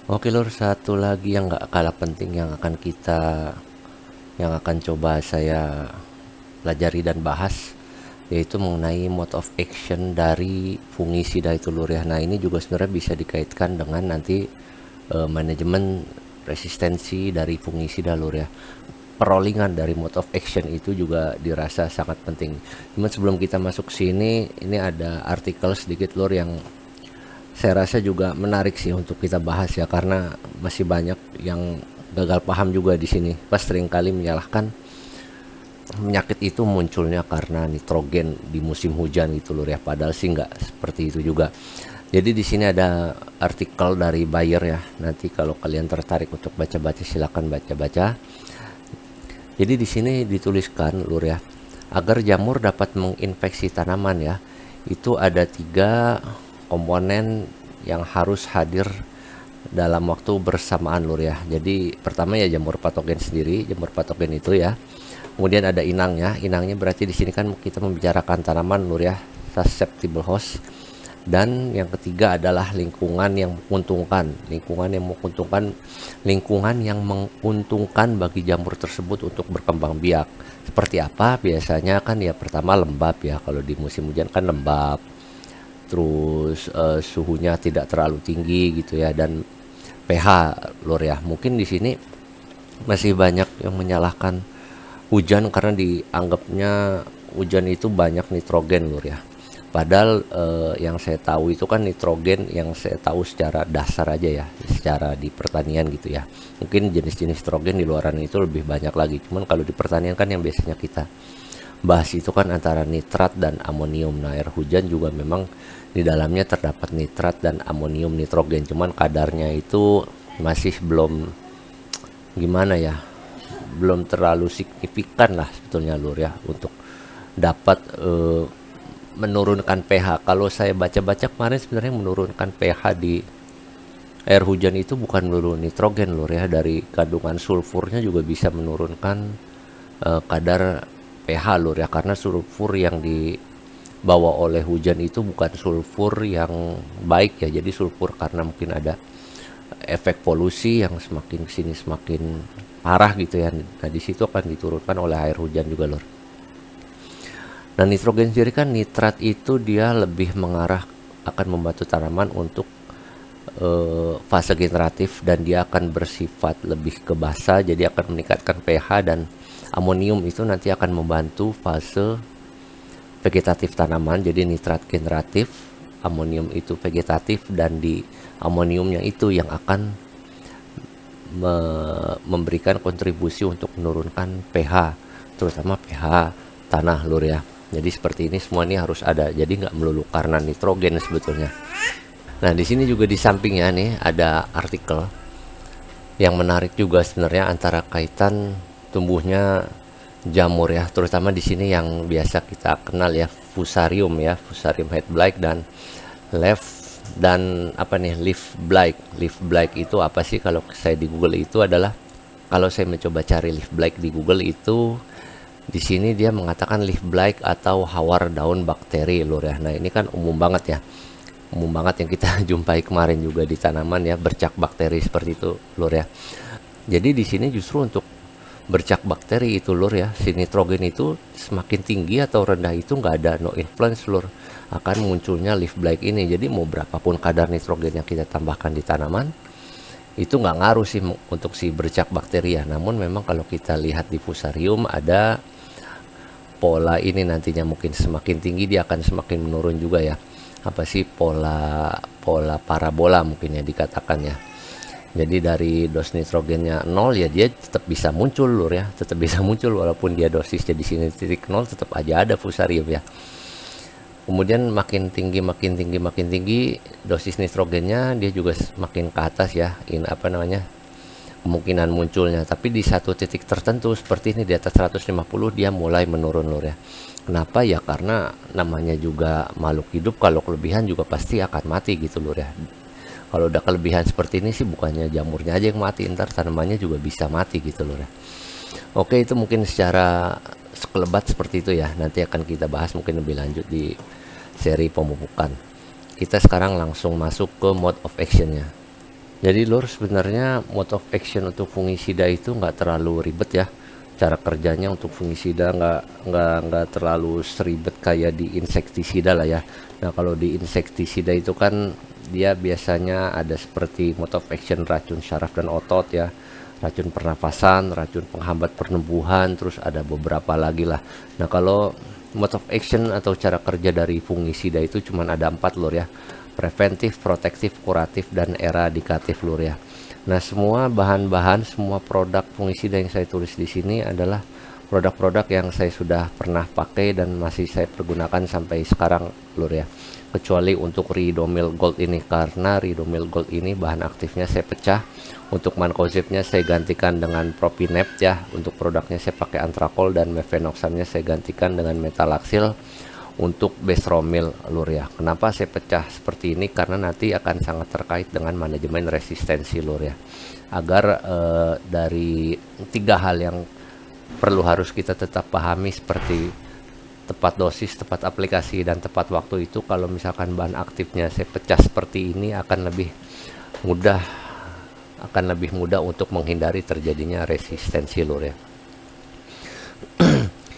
Oke lur, satu lagi yang nggak kalah penting yang akan coba saya pelajari dan bahas, yaitu mengenai mode of action dari fungisida itu lur ya. Nah ini juga sebenarnya bisa dikaitkan dengan nanti manajemen resistensi dari fungisida lur ya. Perolingan dari mode of action itu juga dirasa sangat penting. Cuman sebelum kita masuk sini, ini ada artikel sedikit lur yang saya rasa juga menarik sih untuk kita bahas ya, karena masih banyak yang gagal paham juga di sini. Pas seringkali menyalahkan penyakit itu munculnya karena nitrogen di musim hujan gitu loh ya, padahal sih nggak seperti itu juga. Jadi di sini ada artikel dari Bayer ya. Nanti kalau kalian tertarik untuk baca-baca silakan baca-baca. Jadi di sini dituliskan lur ya, agar jamur dapat menginfeksi tanaman ya, itu ada 3 komponen yang harus hadir dalam waktu bersamaan lur ya. Jadi pertama ya jamur patogen sendiri, jamur patogen itu ya. Kemudian ada inangnya. Inangnya berarti di sini kan kita membicarakan tanaman lur ya, susceptible host. Dan yang ketiga adalah lingkungan yang menguntungkan. Lingkungan yang menguntungkan bagi jamur tersebut untuk berkembang biak. Seperti apa? Biasanya kan ya pertama lembab ya. Kalau di musim hujan kan lembab. Terus suhunya tidak terlalu tinggi gitu ya, dan pH lur ya. Mungkin di sini masih banyak yang menyalahkan hujan karena dianggapnya hujan itu banyak nitrogen lur ya. Padahal yang saya tahu itu kan nitrogen yang saya tahu secara dasar aja ya, secara di pertanian gitu ya. Mungkin jenis-jenis nitrogen di luaran itu lebih banyak lagi. Cuman kalau di pertanian kan yang biasanya kita bahas itu kan antara nitrat dan amonium. Nah, air hujan juga memang di dalamnya terdapat nitrat dan amonium nitrogen. Cuman kadarnya itu masih belum, gimana ya, belum terlalu signifikan lah sebetulnya lur ya, untuk dapat menurunkan pH. Kalau saya baca-baca kemarin sebenarnya menurunkan pH di air hujan itu bukan melulu nitrogen lur ya, dari kandungan sulfurnya juga bisa menurunkan kadar pH lur ya, karena sulfur yang dibawa oleh hujan itu bukan sulfur yang baik ya. Jadi sulfur karena mungkin ada efek polusi yang semakin kesini semakin parah gitu ya. Nah di situ akan diturunkan oleh air hujan juga lur. Nah nitrogen sendiri kan, nitrat itu dia lebih mengarah, akan membantu tanaman untuk fase generatif, dan dia akan bersifat lebih ke basa, jadi akan meningkatkan pH. Dan amonium itu nanti akan membantu fase vegetatif tanaman, jadi nitrat generatif, amonium itu vegetatif, dan di amoniumnya itu yang akan memberikan kontribusi untuk menurunkan pH, terutama pH tanah lur ya. Jadi seperti ini semua ini harus ada. Jadi nggak melulu karena nitrogen sebetulnya. Nah di sini juga di sampingnya nih ada artikel yang menarik juga sebenarnya, antara kaitan tumbuhnya jamur ya, terutama di sini yang biasa kita kenal ya, fusarium ya, fusarium head blight dan leaf dan apa nih, leaf blight. Leaf blight itu apa sih? Kalau saya di Google itu adalah, kalau saya mencoba cari leaf blight di Google itu, di sini dia mengatakan leaf blight atau hawar daun bakteri lur ya. Nah ini kan umum banget ya, umum banget yang kita jumpai kemarin juga di tanaman ya, bercak bakteri seperti itu lur ya. Jadi di sini justru untuk bercak bakteri itu lur ya, si nitrogen itu semakin tinggi atau rendah itu nggak ada no influence lur akan munculnya leaf blight ini. Jadi mau berapapun kadar nitrogen yang kita tambahkan di tanaman itu nggak ngaruh sih untuk si bercak bakteri ya. Namun memang kalau kita lihat di fusarium ada pola ini, nantinya mungkin semakin tinggi dia akan semakin menurun juga ya. Apa sih, pola parabola mungkin ya dikatakan ya. Jadi dari dos nitrogennya 0 ya, dia tetap bisa muncul lur ya, tetap bisa muncul walaupun dia dosisnya di sini titik 0, tetap aja ada fusarium ya. Kemudian makin tinggi dosis nitrogennya, dia juga makin ke atas ya, apa namanya, kemungkinan munculnya. Tapi di satu titik tertentu seperti ini di atas 150 dia mulai menurun lur ya. Kenapa ya? Karena namanya juga makhluk hidup, kalau kelebihan juga pasti akan mati gitu lur ya. Kalau udah kelebihan seperti ini sih bukannya jamurnya aja yang mati, ntar tanamannya juga bisa mati gitu lur ya. Oke, itu mungkin secara sekelebat seperti itu ya. Nanti akan kita bahas mungkin lebih lanjut di seri pemupukan. Kita sekarang langsung masuk ke mode of actionnya. Jadi lur, sebenarnya mode of action untuk fungisida itu nggak terlalu ribet ya. Cara kerjanya untuk fungisida nggak terlalu seribet kayak di insektisida lah ya. Nah kalau di insektisida itu kan dia biasanya ada seperti mode of action racun syaraf dan otot ya, racun pernafasan, racun penghambat pertumbuhan, terus ada beberapa lagi lah. Nah kalau mode of action atau cara kerja dari fungisida itu cuma ada 4 lur ya: preventif, protektif, kuratif, dan eradikatif lur ya. Nah, semua bahan-bahan, semua produk fungisida yang saya tulis di sini adalah produk-produk yang saya sudah pernah pakai dan masih saya pergunakan sampai sekarang lur ya. Kecuali untuk Ridomil Gold ini, karena Ridomil Gold ini bahan aktifnya saya pecah. Untuk mancozebnya saya gantikan dengan Propinept ya. Untuk produknya saya pakai Antrakol, dan mefenoxamnya saya gantikan dengan Metalaxyl untuk Besromil lur ya. Kenapa saya pecah seperti ini? Karena nanti akan sangat terkait dengan manajemen resistensi lur ya. Agar dari 3 hal yang perlu harus kita tetap pahami seperti tepat dosis, tepat aplikasi, dan tepat waktu itu, kalau misalkan bahan aktifnya saya pecah seperti ini akan lebih mudah untuk menghindari terjadinya resistensi lur ya.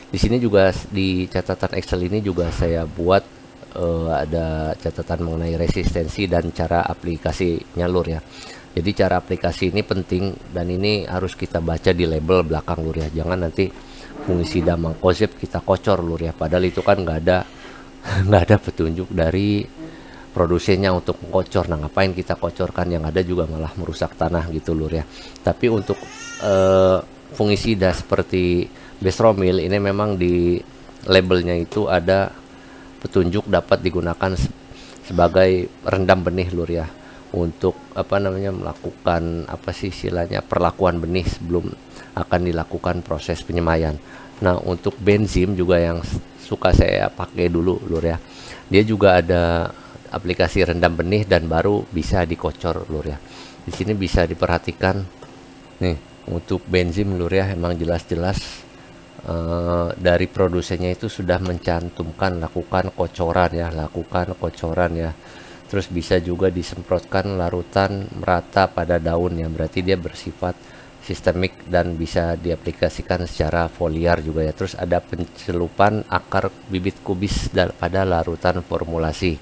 Di sini juga di catatan Excel ini juga saya buat ada catatan mengenai resistensi dan cara aplikasinya lur ya. Jadi cara aplikasi ini penting dan ini harus kita baca di label belakang lur ya. Jangan nanti fungisida mancozeb kita kocor lur ya. Padahal itu kan nggak ada petunjuk dari produsennya untuk mengkocor. Nah ngapain kita kocorkan, yang ada juga malah merusak tanah gitu lur ya. Tapi untuk fungisida seperti Besromil ini memang di labelnya itu ada petunjuk dapat digunakan sebagai rendam benih lur ya, untuk melakukan istilahnya perlakuan benih sebelum akan dilakukan proses penyemaian. Nah untuk benzim juga yang suka saya pakai dulu lur ya, dia juga ada aplikasi rendam benih dan baru bisa dikocor lur ya. Di sini bisa diperhatikan nih untuk benzim lur ya, emang jelas-jelas dari produsennya itu sudah mencantumkan lakukan kocoran ya. Terus bisa juga disemprotkan larutan merata pada daun ya, berarti dia bersifat sistemik dan bisa diaplikasikan secara foliar juga ya. Terus ada pencelupan akar bibit kubis pada larutan formulasi.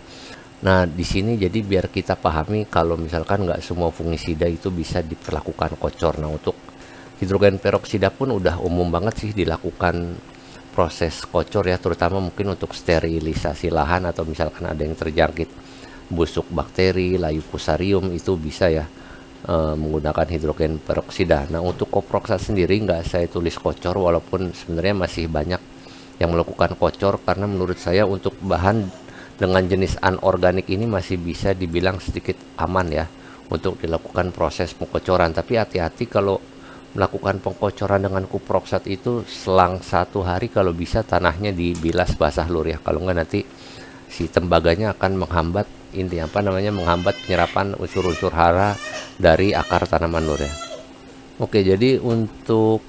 Nah di sini jadi biar kita pahami kalau misalkan nggak semua fungisida itu bisa diperlakukan kocor. Nah untuk hidrogen peroksida pun udah umum banget sih dilakukan proses kocor ya, terutama mungkin untuk sterilisasi lahan atau misalkan ada yang terjangkit busuk bakteri, layu fusarium, itu bisa ya menggunakan hidrogen peroksida. Nah untuk koproksat sendiri nggak saya tulis kocor, walaupun sebenarnya masih banyak yang melakukan kocor, karena menurut saya untuk bahan dengan jenis anorganik ini masih bisa dibilang sedikit aman ya untuk dilakukan proses pengocoran. Tapi hati-hati kalau melakukan pengkocoran dengan kuproksat itu selang 1 hari kalau bisa tanahnya dibilas basah lur ya. Kalau enggak nanti si tembaganya akan menghambat menghambat penyerapan unsur-unsur hara dari akar tanaman lur ya. Oke, jadi untuk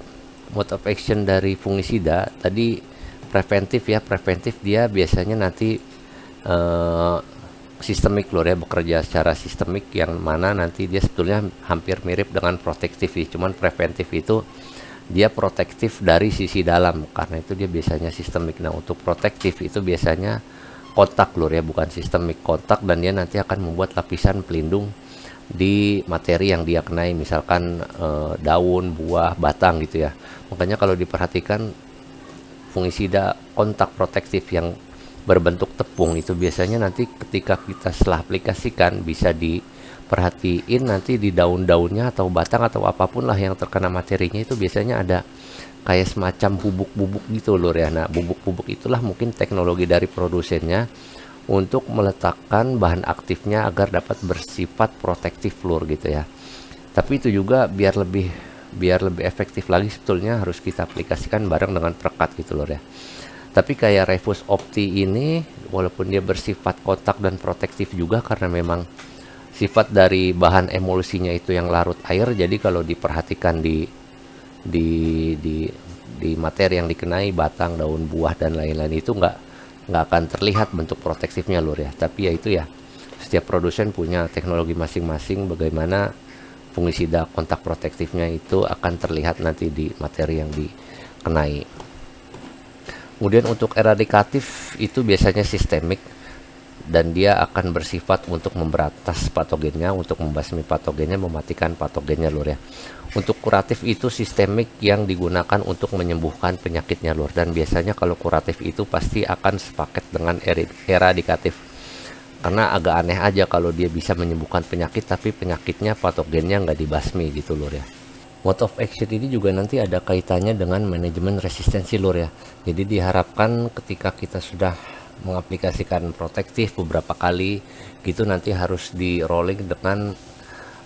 mode of action dari fungisida tadi preventif dia biasanya nanti sistemik lur ya, bekerja secara sistemik, yang mana nanti dia sebetulnya hampir mirip dengan protektif ya. Cuman preventif itu dia protektif dari sisi dalam, karena itu dia biasanya sistemik. Nah untuk protektif itu biasanya kontak lur ya, bukan sistemik, kontak, dan dia nanti akan membuat lapisan pelindung di materi yang dia kenai, misalkan daun, buah, batang gitu ya. Makanya kalau diperhatikan fungisida kontak protektif yang berbentuk tepung itu biasanya nanti ketika kita setelah aplikasikan bisa diperhatiin nanti di daun-daunnya atau batang atau apapun lah yang terkena materinya itu biasanya ada kayak semacam bubuk-bubuk gitu lur ya. Nah bubuk-bubuk itulah mungkin teknologi dari produsennya untuk meletakkan bahan aktifnya agar dapat bersifat protektif lur gitu ya. Tapi itu juga biar lebih efektif lagi sebetulnya harus kita aplikasikan bareng dengan perekat gitu lur ya. Tapi kayak Revus Opti ini walaupun dia bersifat kontak dan protektif juga karena memang sifat dari bahan emulsinya itu yang larut air, jadi kalau diperhatikan di materi yang dikenai, batang, daun, buah, dan lain-lain itu nggak akan terlihat bentuk protektifnya lur ya. Tapi ya itu ya Setiap produsen punya teknologi masing-masing bagaimana fungisida kontak protektifnya itu akan terlihat nanti di materi yang dikenai. Kemudian untuk eradikatif itu biasanya sistemik dan dia akan bersifat untuk memberantas patogennya, untuk membasmi patogennya, mematikan patogennya lur ya. Untuk kuratif itu sistemik yang digunakan untuk menyembuhkan penyakitnya lur, dan biasanya kalau kuratif itu pasti akan sepaket dengan eradikatif, karena agak aneh aja kalau dia bisa menyembuhkan penyakit tapi penyakitnya patogennya nggak dibasmi gitu lur ya. Mode of action ini juga nanti ada kaitannya dengan manajemen resistensi lur ya. Jadi diharapkan ketika kita sudah mengaplikasikan protektif beberapa kali gitu, nanti harus di rolling dengan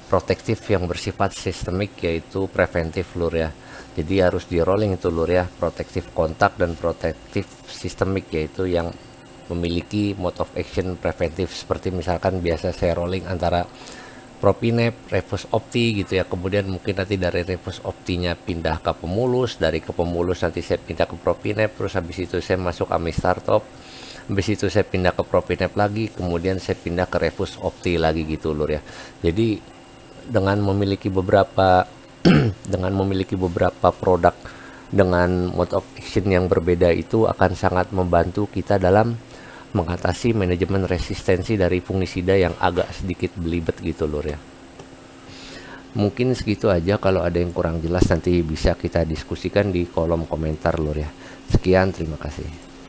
protektif yang bersifat sistemik yaitu preventif lur ya. Jadi harus di rolling itu lur ya, protektif kontak dan protektif sistemik yaitu yang memiliki mode of action preventif, seperti misalkan biasa saya rolling antara Propinep, Refus Opti gitu ya. Kemudian mungkin nanti dari Refus Optinya pindah ke pemulus, dari ke pemulus nanti saya pindah ke Propinep, terus habis itu saya masuk Amistartop, habis itu saya pindah ke Propinep lagi, kemudian saya pindah ke Refus Opti lagi gitu lur ya. Jadi dengan memiliki beberapa dengan memiliki beberapa produk dengan mode of action yang berbeda itu akan sangat membantu kita dalam mengatasi manajemen resistensi dari fungisida yang agak sedikit belibet gitu lur ya. Mungkin segitu aja, kalau ada yang kurang jelas nanti bisa kita diskusikan di kolom komentar lur ya. Sekian, terima kasih.